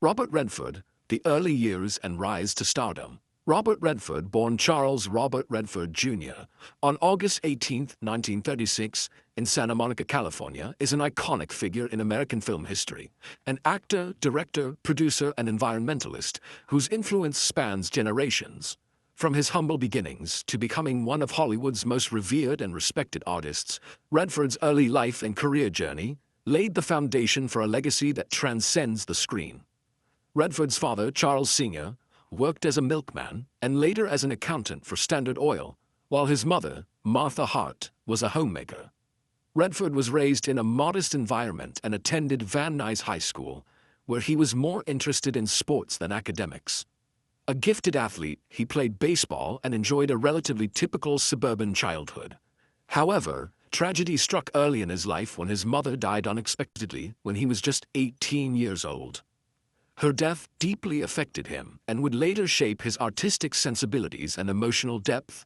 Robert Redford, the early years and rise to stardom. Robert Redford, born Charles Robert Redford Jr. on August 18, 1936, in Santa Monica, California, is an iconic figure in American film history. An actor, director, producer, and environmentalist whose influence spans generations. From his humble beginnings to becoming one of Hollywood's most revered and respected artists, Redford's early life and career journey laid the foundation for a legacy that transcends the screen. Redford's father, Charles Sr., worked as a milkman and later as an accountant for Standard Oil, while his mother, Martha Hart, was a homemaker. Redford was raised in a modest environment and attended Van Nuys High School, where he was more interested in sports than academics. A gifted athlete, he played baseball and enjoyed a relatively typical suburban childhood. However, tragedy struck early in his life when his mother died unexpectedly when he was just 18 years old. Her death deeply affected him and would later shape his artistic sensibilities and emotional depth.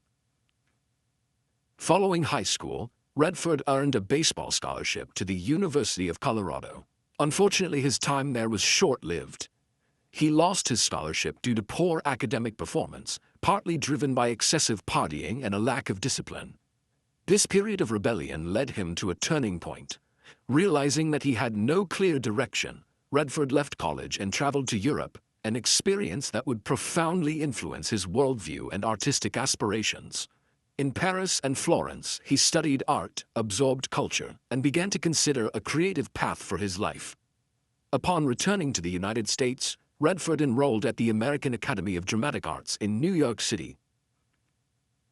Following high school, Redford earned a baseball scholarship to the University of Colorado. Unfortunately, his time there was short-lived. He lost his scholarship due to poor academic performance, partly driven by excessive partying and a lack of discipline. This period of rebellion led him to a turning point. Realizing that he had no clear direction, Redford left college and traveled to Europe, an experience that would profoundly influence his worldview and artistic aspirations. In Paris and Florence, he studied art, absorbed culture, and began to consider a creative path for his life. Upon returning to the United States, Redford enrolled at the American Academy of Dramatic Arts in New York City.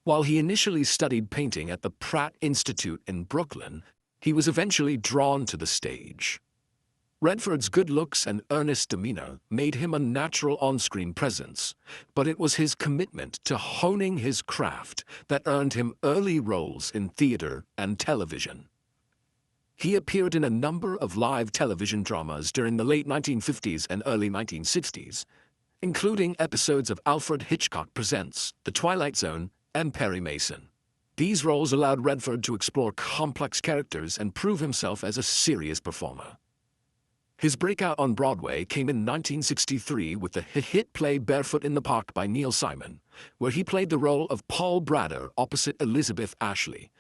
While he initially studied painting at the Pratt Institute in Brooklyn, he was eventually drawn to the stage. Redford's good looks and earnest demeanor made him a natural on-screen presence, but it was his commitment to honing his craft that earned him early roles in theater and television. He appeared in a number of live television dramas during the late 1950s and early 1960s, including episodes of Alfred Hitchcock Presents, The Twilight Zone, and Perry Mason. These roles allowed Redford to explore complex characters and prove himself as a serious performer. His breakout on Broadway came in 1963 with the hit play Barefoot in the Park by Neil Simon, where he played the role of Paul Brader opposite Elizabeth Ashley.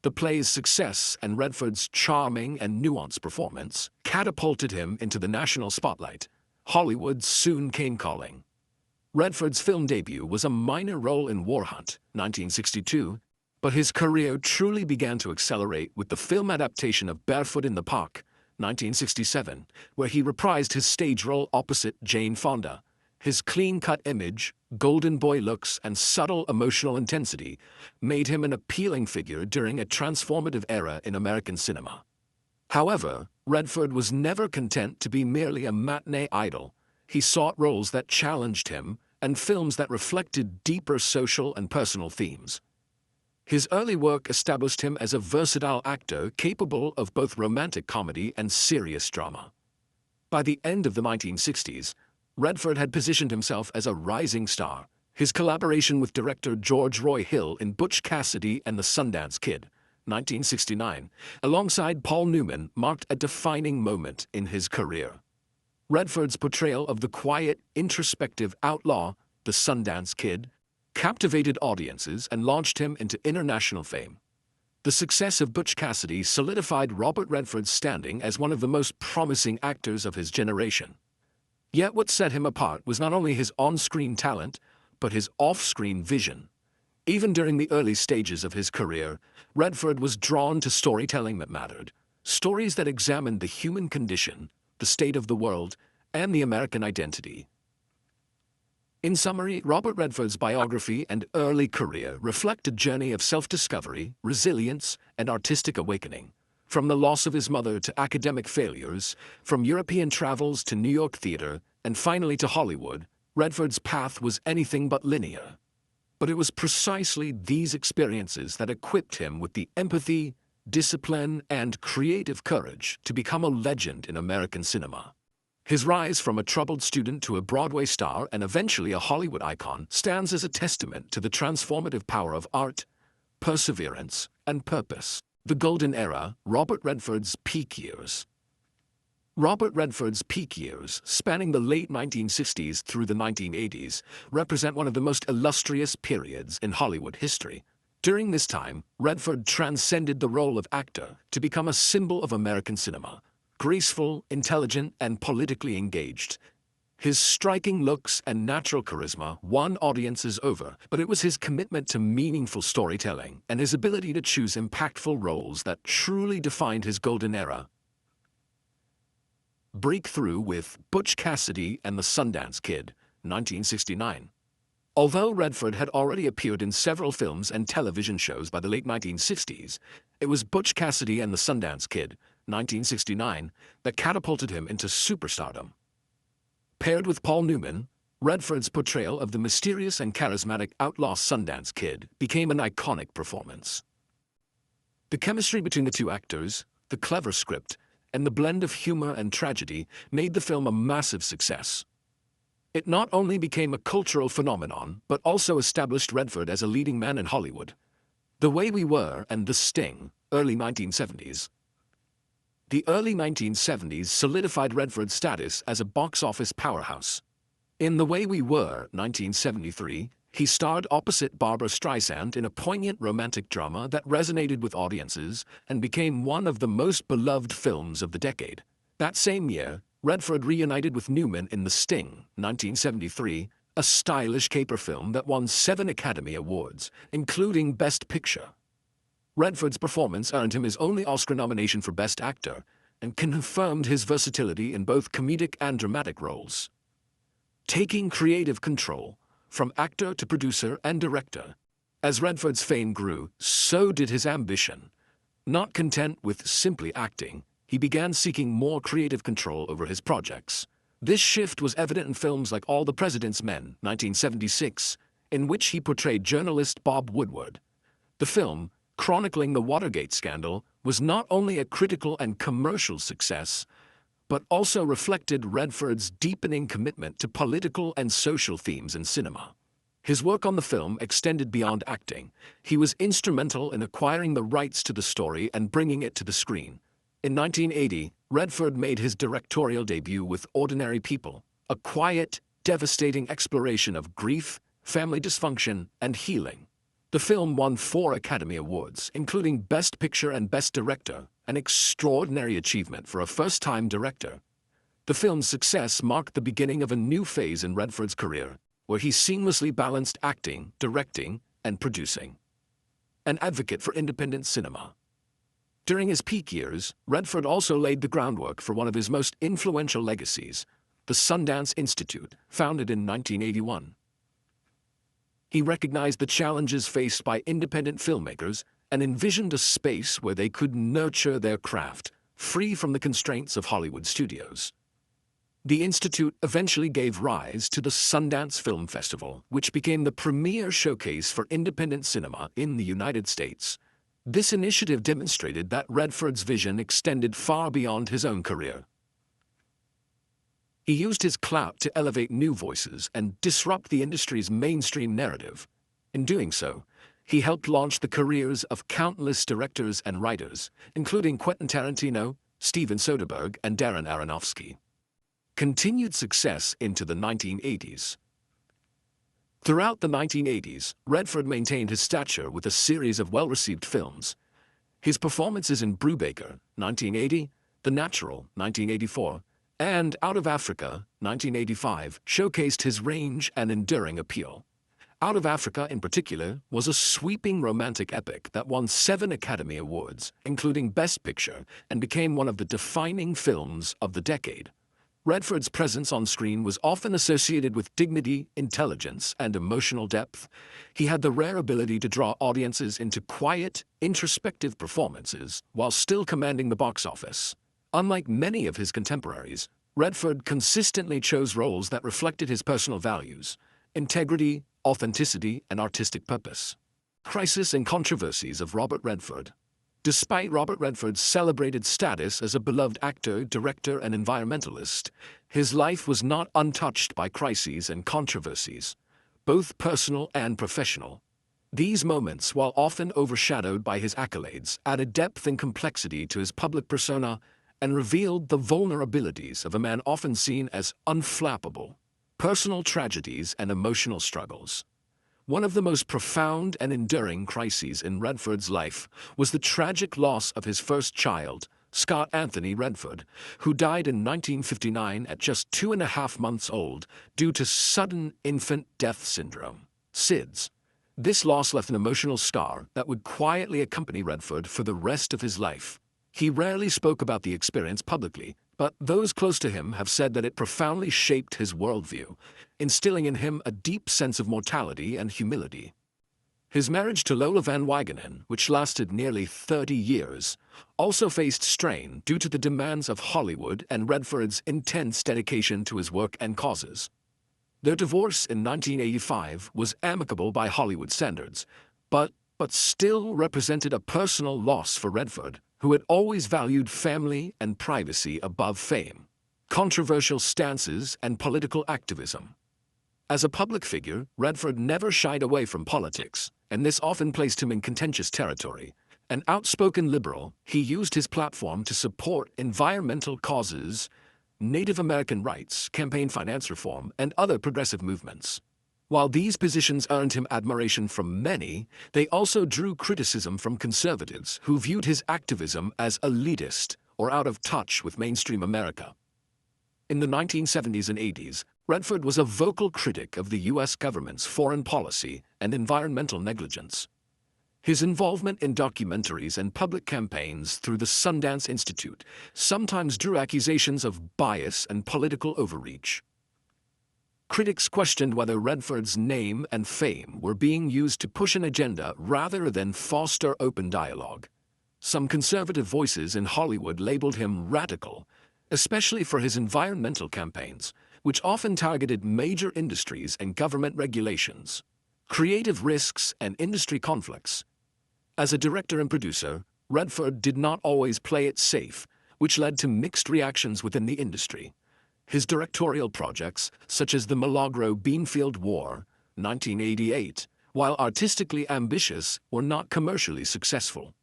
The play's success and Redford's charming and nuanced performance catapulted him into the national spotlight. Hollywood soon came calling. Redford's film debut was a minor role in War Hunt, 1962, but his career truly began to accelerate with the film adaptation of Barefoot in the Park, 1967, where he reprised his stage role opposite Jane Fonda. His clean-cut image, golden boy looks, and subtle emotional intensity made him an appealing figure during a transformative era in American cinema. However, Redford was never content to be merely a matinee idol. He sought roles that challenged him and films that reflected deeper social and personal themes. His early work established him as a versatile actor capable of both romantic comedy and serious drama. By the end of the 1960s, Redford had positioned himself as a rising star. His collaboration with director George Roy Hill in Butch Cassidy and the Sundance Kid, 1969, alongside Paul Newman, marked a defining moment in his career. Redford's portrayal of the quiet, introspective outlaw, the Sundance Kid, captivated audiences and launched him into international fame. The success of Butch Cassidy solidified Robert Redford's standing as one of the most promising actors of his generation. Yet what set him apart was not only his on-screen talent, but his off-screen vision. Even during the early stages of his career, Redford was drawn to storytelling that mattered, stories that examined the human condition, the state of the world, and the American identity. In summary, Robert Redford's biography and early career reflect a journey of self-discovery, resilience, and artistic awakening. From the loss of his mother to academic failures, from European travels to New York theater, and finally to Hollywood, Redford's path was anything but linear. But it was precisely these experiences that equipped him with the empathy, discipline, and creative courage to become a legend in American cinema. His rise from a troubled student to a Broadway star and eventually a Hollywood icon stands as a testament to the transformative power of art, perseverance, and purpose. The Golden Era, Robert Redford's peak years. Robert Redford's peak years, spanning the late 1960s through the 1980s, represent one of the most illustrious periods in Hollywood history. During this time, Redford transcended the role of actor to become a symbol of American cinema. Graceful, intelligent, and politically engaged, his striking looks and natural charisma won audiences over, but it was his commitment to meaningful storytelling and his ability to choose impactful roles that truly defined his golden era. Breakthrough with Butch Cassidy and the Sundance Kid, 1969. Although Redford had already appeared in several films and television shows by the late 1960s, it was Butch Cassidy and the Sundance Kid, 1969, that catapulted him into superstardom. Paired with Paul Newman, Redford's portrayal of the mysterious and charismatic outlaw Sundance Kid became an iconic performance. The chemistry between the two actors, the clever script, and the blend of humor and tragedy made the film a massive success. It not only became a cultural phenomenon, but also established Redford as a leading man in Hollywood. The Way We Were and The Sting, early 1970s. The early 1970s solidified Redford's status as a box office powerhouse. In The Way We Were, 1973, he starred opposite Barbra Streisand in a poignant romantic drama that resonated with audiences and became one of the most beloved films of the decade. That same year, Redford reunited with Newman in The Sting, 1973, a stylish caper film that won 7 Academy Awards, including Best Picture. Redford's performance earned him his only Oscar nomination for Best Actor and confirmed his versatility in both comedic and dramatic roles. Taking creative control, from actor to producer and director. As Redford's fame grew, so did his ambition. Not content with simply acting, he began seeking more creative control over his projects. This shift was evident in films like All the President's Men, 1976, in which he portrayed journalist Bob Woodward. The film, chronicling the Watergate scandal, was not only a critical and commercial success, but also reflected Redford's deepening commitment to political and social themes in cinema. His work on the film extended beyond acting. He was instrumental in acquiring the rights to the story and bringing it to the screen. In 1980, Redford made his directorial debut with Ordinary People, a quiet, devastating exploration of grief, family dysfunction, and healing. The film won 4 Academy Awards, including Best Picture and Best Director, an extraordinary achievement for a first-time director. The film's success marked the beginning of a new phase in Redford's career, where he seamlessly balanced acting, directing, and producing. An advocate for independent cinema. During his peak years, Redford also laid the groundwork for one of his most influential legacies, the Sundance Institute, founded in 1981. He recognized the challenges faced by independent filmmakers and envisioned a space where they could nurture their craft, free from the constraints of Hollywood studios. The Institute eventually gave rise to the Sundance Film Festival, which became the premier showcase for independent cinema in the United States. This initiative demonstrated that Redford's vision extended far beyond his own career. He used his clout to elevate new voices and disrupt the industry's mainstream narrative. In doing so, he helped launch the careers of countless directors and writers, including Quentin Tarantino, Steven Soderbergh, and Darren Aronofsky. Continued success into the 1980s. Throughout the 1980s, Redford maintained his stature with a series of well-received films. His performances in Brubaker, 1980, The Natural, 1984, and Out of Africa, 1985, showcased his range and enduring appeal. Out of Africa, in particular, was a sweeping romantic epic that won 7 Academy Awards, including Best Picture, and became one of the defining films of the decade. Redford's presence on screen was often associated with dignity, intelligence, and emotional depth. He had the rare ability to draw audiences into quiet, introspective performances while still commanding the box office. Unlike many of his contemporaries, Redford consistently chose roles that reflected his personal values, integrity, authenticity, and artistic purpose. Crisis and controversies of Robert Redford. Despite Robert Redford's celebrated status as a beloved actor, director, and environmentalist, his life was not untouched by crises and controversies, both personal and professional. These moments, while often overshadowed by his accolades, added depth and complexity to his public persona and revealed the vulnerabilities of a man often seen as unflappable, personal tragedies and emotional struggles. One of the most profound and enduring crises in Redford's life was the tragic loss of his first child, Scott Anthony Redford, who died in 1959 at just 2.5 months old due to sudden infant death syndrome, SIDS. This loss left an emotional scar that would quietly accompany Redford for the rest of his life. He rarely spoke about the experience publicly, but those close to him have said that it profoundly shaped his worldview, instilling in him a deep sense of mortality and humility. His marriage to Lola Van Wagenen, which lasted nearly 30 years, also faced strain due to the demands of Hollywood and Redford's intense dedication to his work and causes. Their divorce in 1985 was amicable by Hollywood standards, but still represented a personal loss for Redford, who had always valued family and privacy above fame, controversial stances, and political activism. As a public figure, Redford never shied away from politics, and this often placed him in contentious territory. An outspoken liberal, he used his platform to support environmental causes, Native American rights, campaign finance reform, and other progressive movements. While these positions earned him admiration from many, they also drew criticism from conservatives who viewed his activism as elitist or out of touch with mainstream America. In the 1970s and 80s, Redford was a vocal critic of the U.S. government's foreign policy and environmental negligence. His involvement in documentaries and public campaigns through the Sundance Institute sometimes drew accusations of bias and political overreach. Critics questioned whether Redford's name and fame were being used to push an agenda rather than foster open dialogue. Some conservative voices in Hollywood labeled him radical, especially for his environmental campaigns, which often targeted major industries and government regulations, creative risks, and industry conflicts. As a director and producer, Redford did not always play it safe, which led to mixed reactions within the industry. His directorial projects, such as The Milagro Beanfield War, 1988, while artistically ambitious, were not commercially successful.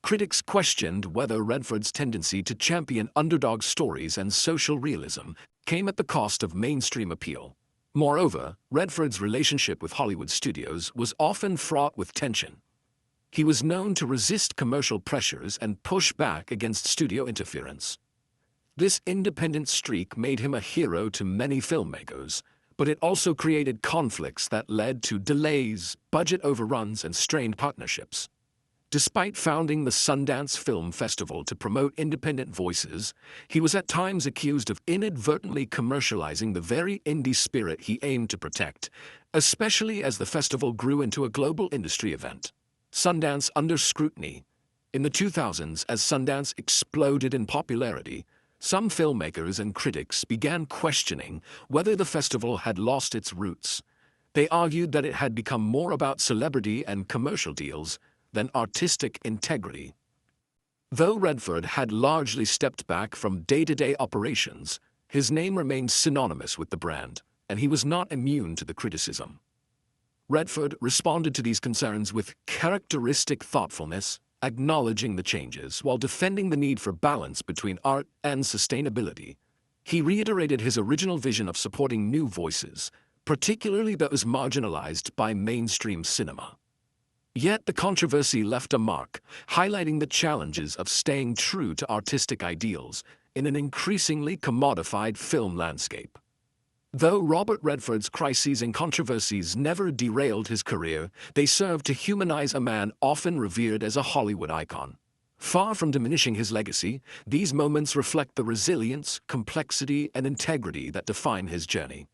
Critics questioned whether Redford's tendency to champion underdog stories and social realism came at the cost of mainstream appeal. Moreover, Redford's relationship with Hollywood studios was often fraught with tension. He was known to resist commercial pressures and push back against studio interference. This independent streak made him a hero to many filmmakers, but it also created conflicts that led to delays, budget overruns, and strained partnerships. Despite founding the Sundance Film Festival to promote independent voices, he was at times accused of inadvertently commercializing the very indie spirit he aimed to protect, especially as the festival grew into a global industry event. Sundance under scrutiny. In the 2000s, as Sundance exploded in popularity, some filmmakers and critics began questioning whether the festival had lost its roots. They argued that it had become more about celebrity and commercial deals than artistic integrity. Though Redford had largely stepped back from day-to-day operations, his name remained synonymous with the brand, and he was not immune to the criticism. Redford responded to these concerns with characteristic thoughtfulness, acknowledging the changes while defending the need for balance between art and sustainability. He reiterated his original vision of supporting new voices, particularly those marginalized by mainstream cinema. Yet the controversy left a mark, highlighting the challenges of staying true to artistic ideals in an increasingly commodified film landscape. Though Robert Redford's crises and controversies never derailed his career, they served to humanize a man often revered as a Hollywood icon. Far from diminishing his legacy, these moments reflect the resilience, complexity, and integrity that define his journey.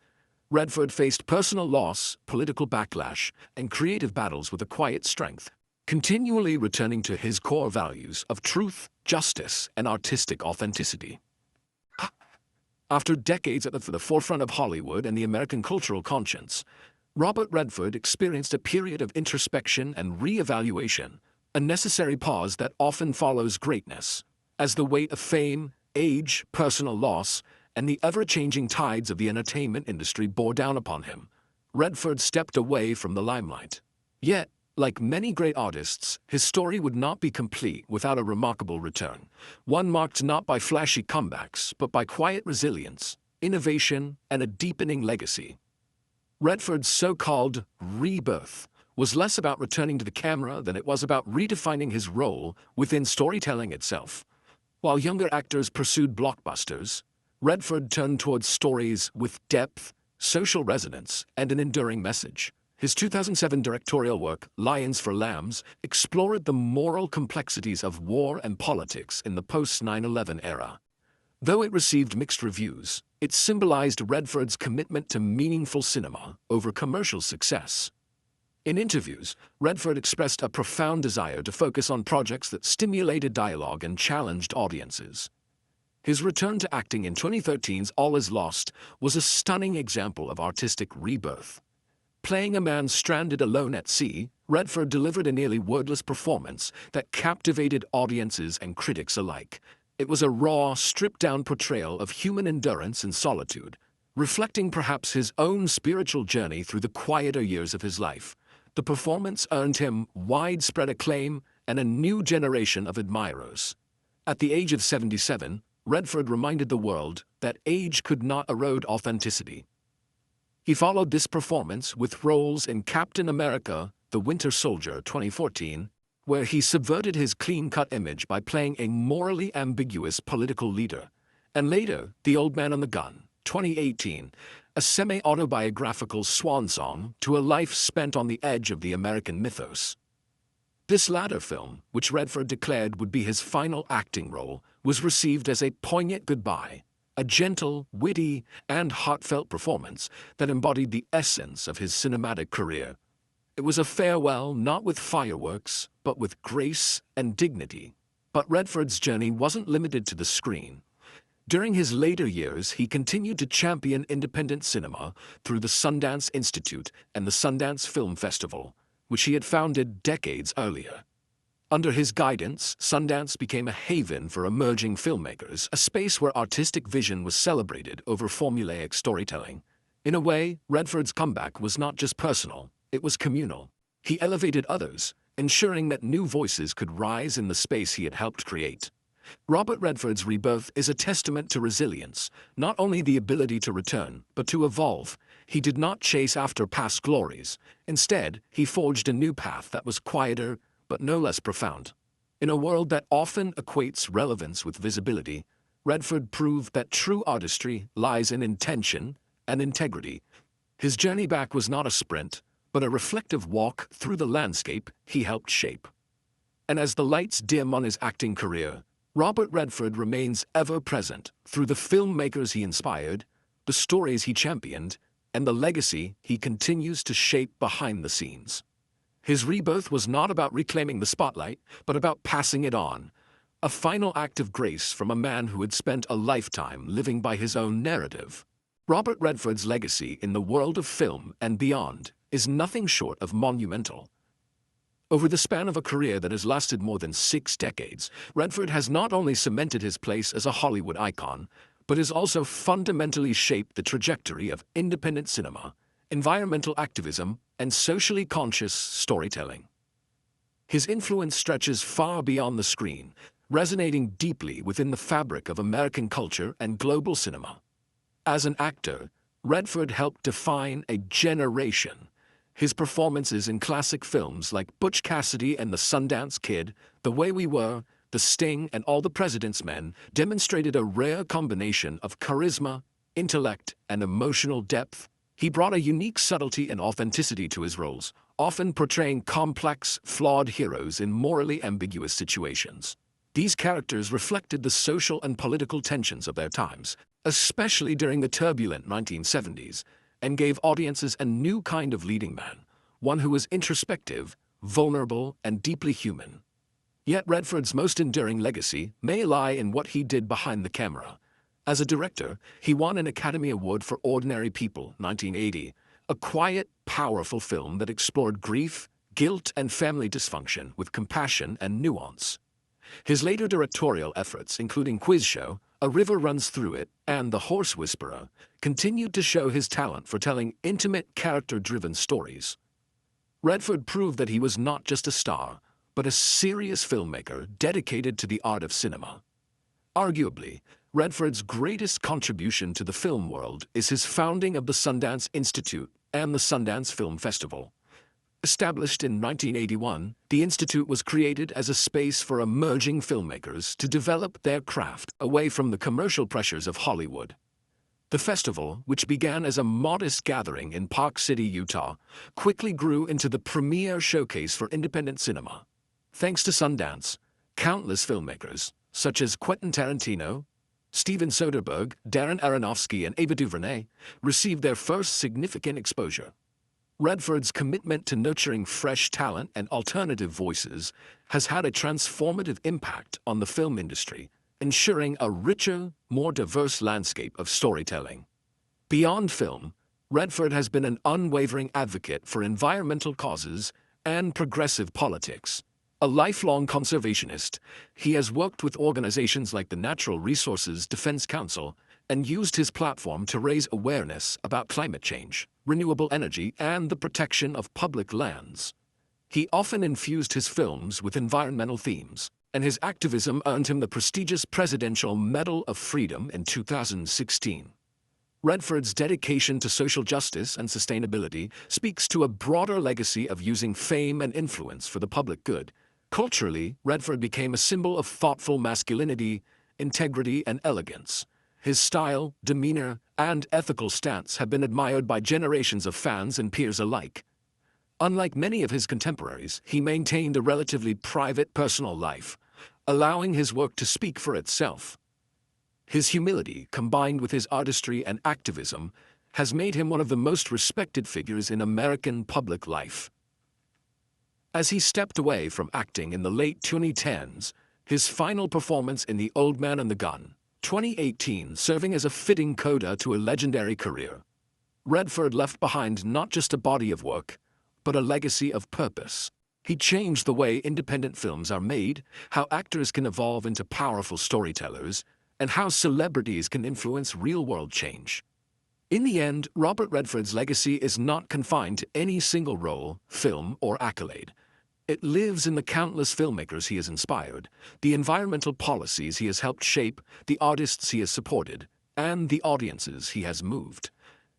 Redford faced personal loss, political backlash, and creative battles with a quiet strength, continually returning to his core values of truth, justice, and artistic authenticity. After decades at the forefront of Hollywood and the American cultural conscience, Robert Redford experienced a period of introspection and re-evaluation, a necessary pause that often follows greatness. As the weight of fame, age, personal loss, and the ever-changing tides of the entertainment industry bore down upon him, Redford stepped away from the limelight. Yet, Like many great artists, his story would not be complete without a remarkable return, one marked not by flashy comebacks, but by quiet resilience, innovation, and a deepening legacy. Redford's so-called rebirth was less about returning to the camera than it was about redefining his role within storytelling itself. While younger actors pursued blockbusters, Redford turned towards stories with depth, social resonance, and an enduring message. His 2007 directorial work, Lions for Lambs, explored the moral complexities of war and politics in the post-9/11 era. Though it received mixed reviews, it symbolized Redford's commitment to meaningful cinema over commercial success. In interviews, Redford expressed a profound desire to focus on projects that stimulated dialogue and challenged audiences. His return to acting in 2013's All Is Lost was a stunning example of artistic rebirth. Playing a man stranded alone at sea, Redford delivered a nearly wordless performance that captivated audiences and critics alike. It was a raw, stripped-down portrayal of human endurance and solitude, reflecting perhaps his own spiritual journey through the quieter years of his life. The performance earned him widespread acclaim and a new generation of admirers. At the age of 77, Redford reminded the world that age could not erode authenticity. He followed this performance with roles in Captain America: The Winter Soldier 2014, where he subverted his clean-cut image by playing a morally ambiguous political leader, and later The Old Man and the Gun 2018, a semi-autobiographical swan song to a life spent on the edge of the American mythos. This latter film, which Redford declared would be his final acting role, was received as a poignant goodbye, a gentle, witty, and heartfelt performance that embodied the essence of his cinematic career. It was a farewell not with fireworks, but with grace and dignity. But Redford's journey wasn't limited to the screen. During his later years, he continued to champion independent cinema through the Sundance Institute and the Sundance Film Festival, which he had founded decades earlier. Under his guidance, Sundance became a haven for emerging filmmakers, a space where artistic vision was celebrated over formulaic storytelling. In a way, Redford's comeback was not just personal, it was communal. He elevated others, ensuring that new voices could rise in the space he had helped create. Robert Redford's rebirth is a testament to resilience, not only the ability to return, but to evolve. He did not chase after past glories. Instead, he forged a new path that was quieter, but no less profound. In a world that often equates relevance with visibility, Redford proved that true artistry lies in intention and integrity. His journey back was not a sprint, but a reflective walk through the landscape he helped shape. And as the lights dim on his acting career, Robert Redford remains ever present through the filmmakers he inspired, the stories he championed, and the legacy he continues to shape behind the scenes. His rebirth was not about reclaiming the spotlight, but about passing it on, a final act of grace from a man who had spent a lifetime living by his own narrative. Robert Redford's legacy in the world of film and beyond is nothing short of monumental. Over the span of a career that has lasted more than 6 decades, Redford has not only cemented his place as a Hollywood icon, but has also fundamentally shaped the trajectory of independent cinema, environmental activism, and socially conscious storytelling. His influence stretches far beyond the screen, resonating deeply within the fabric of American culture and global cinema. As an actor, Redford helped define a generation. His performances in classic films like Butch Cassidy and the Sundance Kid, The Way We Were, The Sting, and All the President's Men demonstrated a rare combination of charisma, intellect, and emotional depth. He brought a unique subtlety and authenticity to his roles, often portraying complex, flawed heroes in morally ambiguous situations. These characters reflected the social and political tensions of their times, especially during the turbulent 1970s, and gave audiences a new kind of leading man, one who was introspective, vulnerable, and deeply human. Yet Redford's most enduring legacy may lie in what he did behind the camera. As a director, he won an Academy Award for Ordinary People, 1980, a quiet, powerful film that explored grief, guilt, and family dysfunction with compassion and nuance. His later directorial efforts, including Quiz Show, A River Runs Through It, and The Horse Whisperer, continued to show his talent for telling intimate, character-driven stories. Redford proved that he was not just a star, but a serious filmmaker dedicated to the art of cinema. Arguably, Redford's greatest contribution to the film world is his founding of the Sundance Institute and the Sundance Film Festival. Established in 1981, the Institute was created as a space for emerging filmmakers to develop their craft away from the commercial pressures of Hollywood. The festival, which began as a modest gathering in Park City, Utah, quickly grew into the premier showcase for independent cinema. Thanks to Sundance, countless filmmakers, such as Quentin Tarantino, Steven Soderbergh, Darren Aronofsky, and Ava DuVernay, received their first significant exposure. Redford's commitment to nurturing fresh talent and alternative voices has had a transformative impact on the film industry, ensuring a richer, more diverse landscape of storytelling. Beyond film, Redford has been an unwavering advocate for environmental causes and progressive politics. A lifelong conservationist, he has worked with organizations like the Natural Resources Defense Council and used his platform to raise awareness about climate change, renewable energy, and the protection of public lands. He often infused his films with environmental themes, and his activism earned him the prestigious Presidential Medal of Freedom in 2016. Redford's dedication to social justice and sustainability speaks to a broader legacy of using fame and influence for the public good. Culturally, Redford became a symbol of thoughtful masculinity, integrity, and elegance. His style, demeanor, and ethical stance have been admired by generations of fans and peers alike. Unlike many of his contemporaries, he maintained a relatively private personal life, allowing his work to speak for itself. His humility, combined with his artistry and activism, has made him one of the most respected figures in American public life. As he stepped away from acting in the late 2010s, his final performance in The Old Man and the Gun, 2018, serving as a fitting coda to a legendary career. Redford left behind not just a body of work, but a legacy of purpose. He changed the way independent films are made, how actors can evolve into powerful storytellers, and how celebrities can influence real-world change. In the end, Robert Redford's legacy is not confined to any single role, film, or accolade. It lives in the countless filmmakers he has inspired, the environmental policies he has helped shape, the artists he has supported, and the audiences he has moved.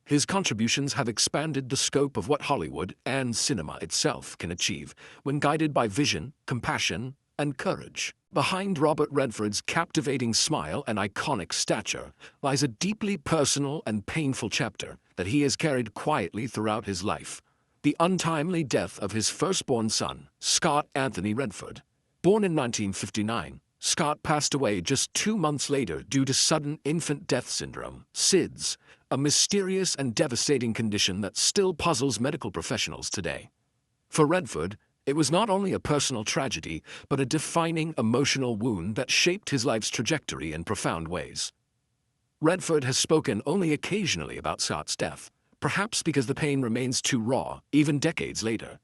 His contributions have expanded the scope of what Hollywood and cinema itself can achieve when guided by vision, compassion, and courage. Behind Robert Redford's captivating smile and iconic stature lies a deeply personal and painful chapter that he has carried quietly throughout his life: the untimely death of his firstborn son, Scott Anthony Redford. Born in 1959, Scott passed away just 2 months later due to sudden infant death syndrome, SIDS, a mysterious and devastating condition that still puzzles medical professionals today. For Redford, it was not only a personal tragedy, but a defining emotional wound that shaped his life's trajectory in profound ways. Redford has spoken only occasionally about Scott's death, perhaps because the pain remains too raw, even decades later.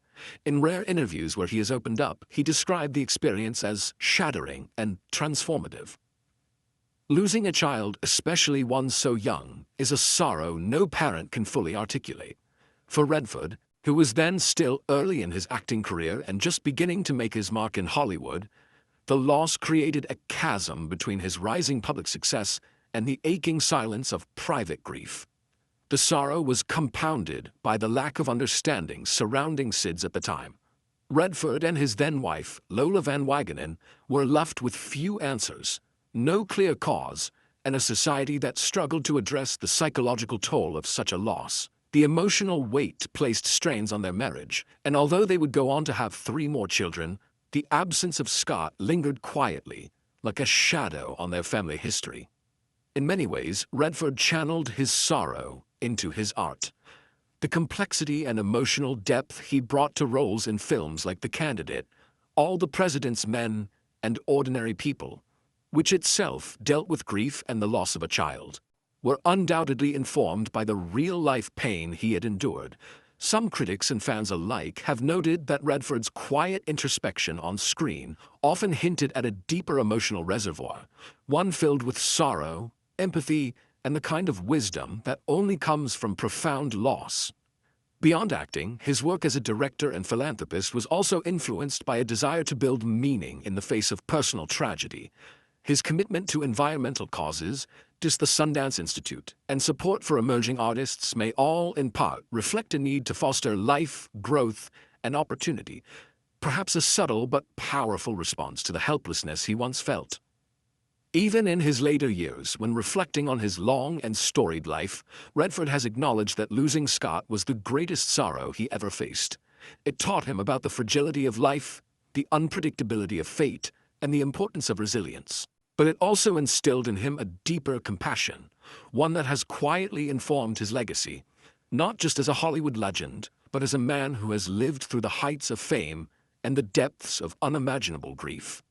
In rare interviews where he has opened up, he described the experience as shattering and transformative. Losing a child, especially one so young, is a sorrow no parent can fully articulate. For Redford, who was then still early in his acting career and just beginning to make his mark in Hollywood, the loss created a chasm between his rising public success and the aching silence of private grief. The sorrow was compounded by the lack of understanding surrounding SIDS at the time. Redford and his then-wife, Lola Van Wagenen, were left with few answers, no clear cause, and a society that struggled to address the psychological toll of such a loss. The emotional weight placed strains on their marriage, and although they would go on to have 3 more children, the absence of Scott lingered quietly, like a shadow on their family history. In many ways, Redford channeled his sorrow into his art. The complexity and emotional depth he brought to roles in films like The Candidate, All the President's Men, and Ordinary People, which itself dealt with grief and the loss of a child, were undoubtedly informed by the real-life pain he had endured. Some critics and fans alike have noted that Redford's quiet introspection on screen often hinted at a deeper emotional reservoir, one filled with sorrow, empathy, and the kind of wisdom that only comes from profound loss. Beyond acting, his work as a director and philanthropist was also influenced by a desire to build meaning in the face of personal tragedy. His commitment to environmental causes, just the Sundance Institute, and support for emerging artists may all, in part, reflect a need to foster life, growth, and opportunity, perhaps a subtle but powerful response to the helplessness he once felt. Even in his later years, when reflecting on his long and storied life, Redford has acknowledged that losing Scott was the greatest sorrow he ever faced. It taught him about the fragility of life, the unpredictability of fate, and the importance of resilience. But it also instilled in him a deeper compassion, one that has quietly informed his legacy, not just as a Hollywood legend, but as a man who has lived through the heights of fame and the depths of unimaginable grief.